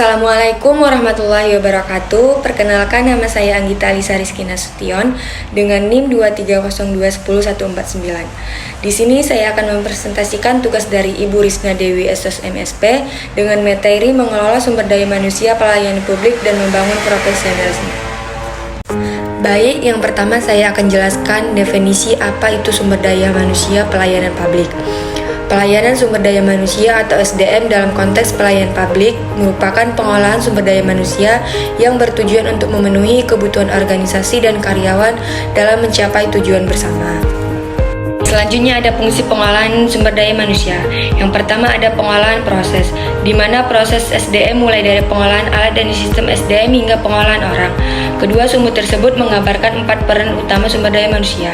Assalamualaikum warahmatullahi wabarakatuh. Perkenalkan, nama saya Anggita Alisa Rizky Nasution dengan NIM 230210149. Di sini saya akan mempresentasikan tugas dari Ibu Risna Dewi SOS MSP dengan materi mengelola sumber daya manusia pelayanan publik dan membangun profesionalisme. Baik, yang pertama saya akan jelaskan definisi apa itu sumber daya manusia pelayanan publik. Pelayanan sumber daya manusia atau SDM dalam konteks pelayanan publik merupakan pengolahan sumber daya manusia yang bertujuan untuk memenuhi kebutuhan organisasi dan karyawan dalam mencapai tujuan bersama. Selanjutnya ada fungsi pengolahan sumber daya manusia. Yang pertama ada pengolahan proses, di mana proses SDM mulai dari pengolahan alat dan sistem SDM hingga pengolahan orang. Kedua sumber tersebut menggambarkan 4 peran utama sumber daya manusia.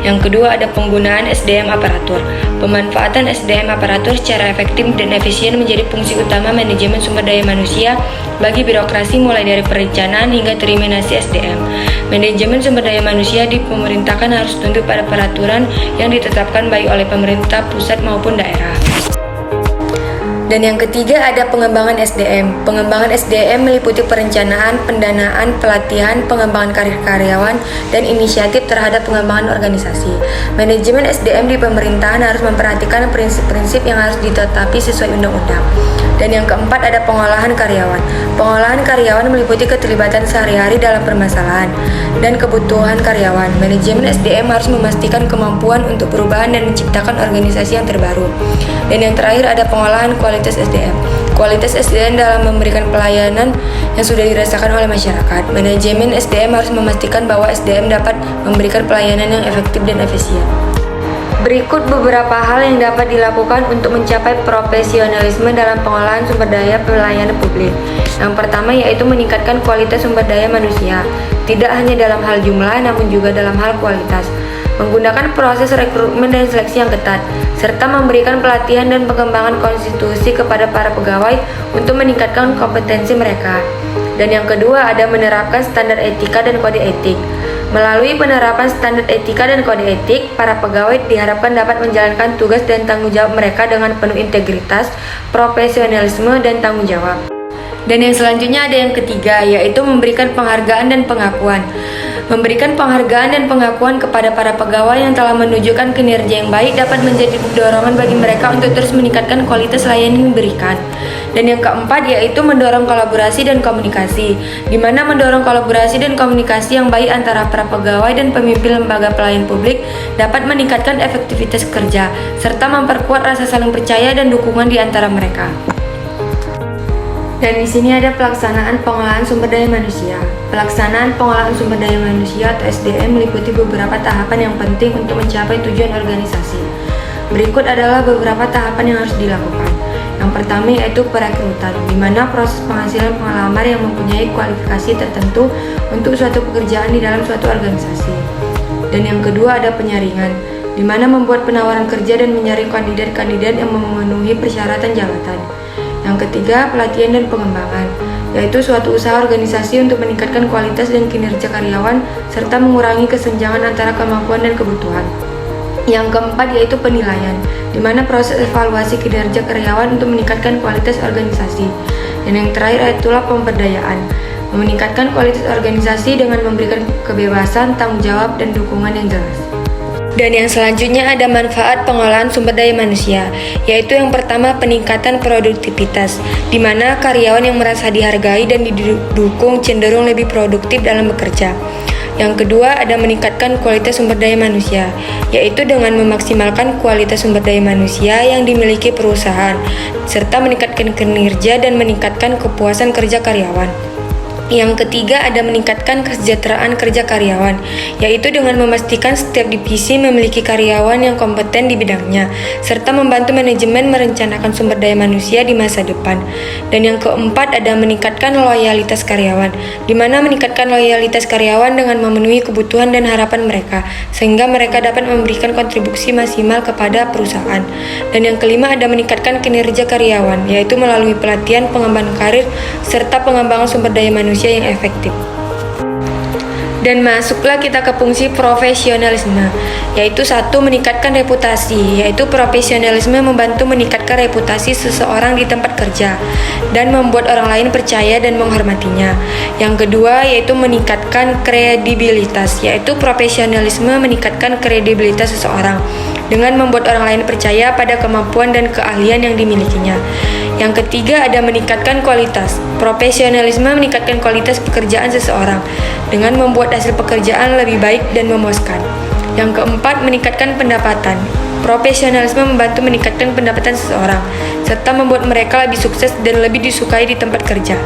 Yang kedua ada penggunaan SDM aparatur. Pemanfaatan SDM aparatur secara efektif dan efisien menjadi fungsi utama manajemen sumber daya manusia bagi birokrasi mulai dari perencanaan hingga terminasi SDM. Manajemen sumber daya manusia di pemerintahan harus tunduk pada peraturan yang ditetapkan baik oleh pemerintah pusat maupun daerah. Dan yang ketiga ada pengembangan SDM. Pengembangan SDM meliputi perencanaan, pendanaan, pelatihan, pengembangan karir karyawan, dan inisiatif terhadap pengembangan organisasi. Manajemen SDM di pemerintahan harus memperhatikan prinsip-prinsip yang harus ditetapi sesuai undang-undang. Dan yang keempat ada pengolahan karyawan. Pengolahan karyawan meliputi keterlibatan sehari-hari dalam permasalahan dan kebutuhan karyawan. Manajemen SDM harus memastikan kemampuan untuk perubahan dan menciptakan organisasi yang terbaru. Dan yang terakhir ada pengolahan kualitas SDM. Kualitas SDM dalam memberikan pelayanan yang sudah dirasakan oleh masyarakat. Manajemen SDM harus memastikan bahwa SDM dapat memberikan pelayanan yang efektif dan efisien. Berikut beberapa hal yang dapat dilakukan untuk mencapai profesionalisme dalam pengolahan sumber daya pelayanan publik. Yang pertama yaitu meningkatkan kualitas sumber daya manusia, tidak hanya dalam hal jumlah namun juga dalam hal kualitas. Menggunakan proses rekrutmen dan seleksi yang ketat, serta memberikan pelatihan dan pengembangan konstitusi kepada para pegawai untuk meningkatkan kompetensi mereka. Dan yang kedua ada menerapkan standar etika dan kode etik. Melalui penerapan standar etika dan kode etik, para pegawai diharapkan dapat menjalankan tugas dan tanggung jawab mereka dengan penuh integritas, profesionalisme, dan tanggung jawab. Dan yang selanjutnya ada yang ketiga, yaitu memberikan penghargaan dan pengakuan. Memberikan penghargaan dan pengakuan kepada para pegawai yang telah menunjukkan kinerja yang baik dapat menjadi dorongan bagi mereka untuk terus meningkatkan kualitas layanan yang diberikan. Dan yang keempat yaitu mendorong kolaborasi dan komunikasi, di mana mendorong kolaborasi dan komunikasi yang baik antara para pegawai dan pemimpin lembaga pelayanan publik dapat meningkatkan efektivitas kerja, serta memperkuat rasa saling percaya dan dukungan di antara mereka. Dan di sini ada pelaksanaan pengolahan sumber daya manusia. Pelaksanaan pengolahan sumber daya manusia atau SDM meliputi beberapa tahapan yang penting untuk mencapai tujuan organisasi. Berikut adalah beberapa tahapan yang harus dilakukan. Yang pertama yaitu perekrutan, di mana proses penghasilan pengelamar yang mempunyai kualifikasi tertentu untuk suatu pekerjaan di dalam suatu organisasi. Dan yang kedua ada penyaringan, di mana membuat penawaran kerja dan menyaring kandidat-kandidat yang memenuhi persyaratan jabatan. Yang ketiga, pelatihan dan pengembangan, yaitu suatu usaha organisasi untuk meningkatkan kualitas dan kinerja karyawan serta mengurangi kesenjangan antara kemampuan dan kebutuhan. Yang keempat yaitu penilaian, di mana proses evaluasi kinerja karyawan untuk meningkatkan kualitas organisasi. Dan yang terakhir itulah pemberdayaan, meningkatkan kualitas organisasi dengan memberikan kebebasan, tanggung jawab, dan dukungan yang jelas. Dan yang selanjutnya ada manfaat pengolahan sumber daya manusia, yaitu yang pertama peningkatan produktivitas, di mana karyawan yang merasa dihargai dan didukung cenderung lebih produktif dalam bekerja. Yang kedua ada meningkatkan kualitas sumber daya manusia, yaitu dengan memaksimalkan kualitas sumber daya manusia yang dimiliki perusahaan, serta meningkatkan kinerja dan meningkatkan kepuasan kerja karyawan. Yang ketiga ada meningkatkan kesejahteraan kerja karyawan, yaitu dengan memastikan setiap divisi memiliki karyawan yang kompeten di bidangnya, serta membantu manajemen merencanakan sumber daya manusia di masa depan. Dan yang keempat ada meningkatkan loyalitas karyawan, di mana meningkatkan loyalitas karyawan dengan memenuhi kebutuhan dan harapan mereka, sehingga mereka dapat memberikan kontribusi maksimal kepada perusahaan. Dan yang kelima ada meningkatkan kinerja karyawan, yaitu melalui pelatihan, pengembangan karir, serta pengembangan sumber daya manusia yang efektif. Dan masuklah kita ke fungsi profesionalisme, yaitu satu, meningkatkan reputasi, yaitu profesionalisme membantu meningkatkan reputasi seseorang di tempat kerja dan membuat orang lain percaya dan menghormatinya. Yang kedua, yaitu meningkatkan kredibilitas, yaitu profesionalisme meningkatkan kredibilitas seseorang dengan membuat orang lain percaya pada kemampuan dan keahlian yang dimilikinya. Yang ketiga, ada meningkatkan kualitas. Profesionalisme meningkatkan kualitas pekerjaan seseorang dengan membuat hasil pekerjaan lebih baik dan memuaskan. Yang keempat, meningkatkan pendapatan. Profesionalisme membantu meningkatkan pendapatan seseorang serta membuat mereka lebih sukses dan lebih disukai di tempat kerja.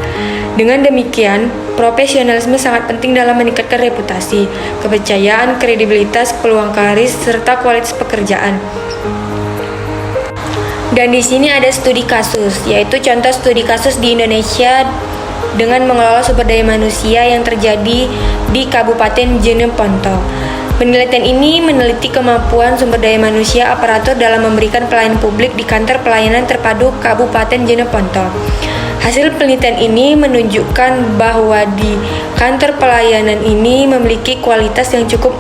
Dengan demikian, profesionalisme sangat penting dalam meningkatkan reputasi, kepercayaan, kredibilitas, peluang karir, serta kualitas pekerjaan. Dan di sini ada studi kasus, yaitu contoh studi kasus di Indonesia dengan mengelola sumber daya manusia yang terjadi di Kabupaten Jeneponto. Penelitian ini meneliti kemampuan sumber daya manusia aparatur dalam memberikan pelayanan publik di kantor pelayanan terpadu Kabupaten Jeneponto. Hasil penelitian ini menunjukkan bahwa di kantor pelayanan ini memiliki kualitas yang cukup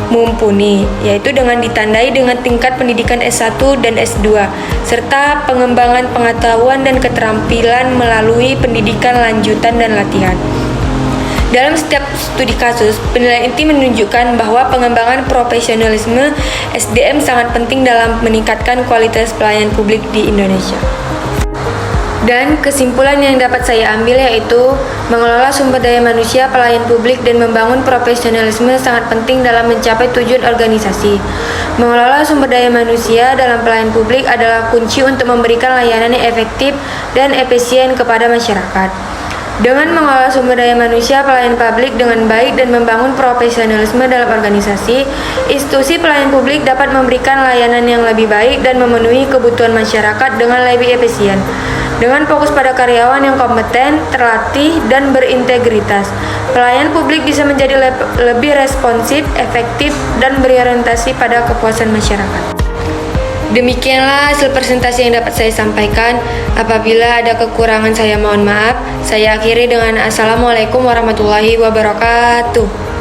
mumpuni, yaitu dengan ditandai dengan tingkat pendidikan S1 dan S2, serta pengembangan pengetahuan dan keterampilan melalui pendidikan lanjutan dan latihan. Dalam setiap studi kasus, penilaian ini menunjukkan bahwa pengembangan profesionalisme SDM sangat penting dalam meningkatkan kualitas pelayanan publik di Indonesia. Dan kesimpulan yang dapat saya ambil yaitu mengelola sumber daya manusia pelayan publik dan membangun profesionalisme sangat penting dalam mencapai tujuan organisasi. Mengelola sumber daya manusia dalam pelayanan publik adalah kunci untuk memberikan layanan yang efektif dan efisien kepada masyarakat. Dengan mengelola sumber daya manusia pelayan publik dengan baik dan membangun profesionalisme dalam organisasi, institusi pelayan publik dapat memberikan layanan yang lebih baik dan memenuhi kebutuhan masyarakat dengan lebih efisien. Dengan fokus pada karyawan yang kompeten, terlatih, dan berintegritas, pelayan publik bisa menjadi lebih responsif, efektif, dan berorientasi pada kepuasan masyarakat. Demikianlah hasil presentasi yang dapat saya sampaikan. Apabila ada kekurangan saya mohon maaf. Saya akhiri dengan Assalamualaikum warahmatullahi wabarakatuh.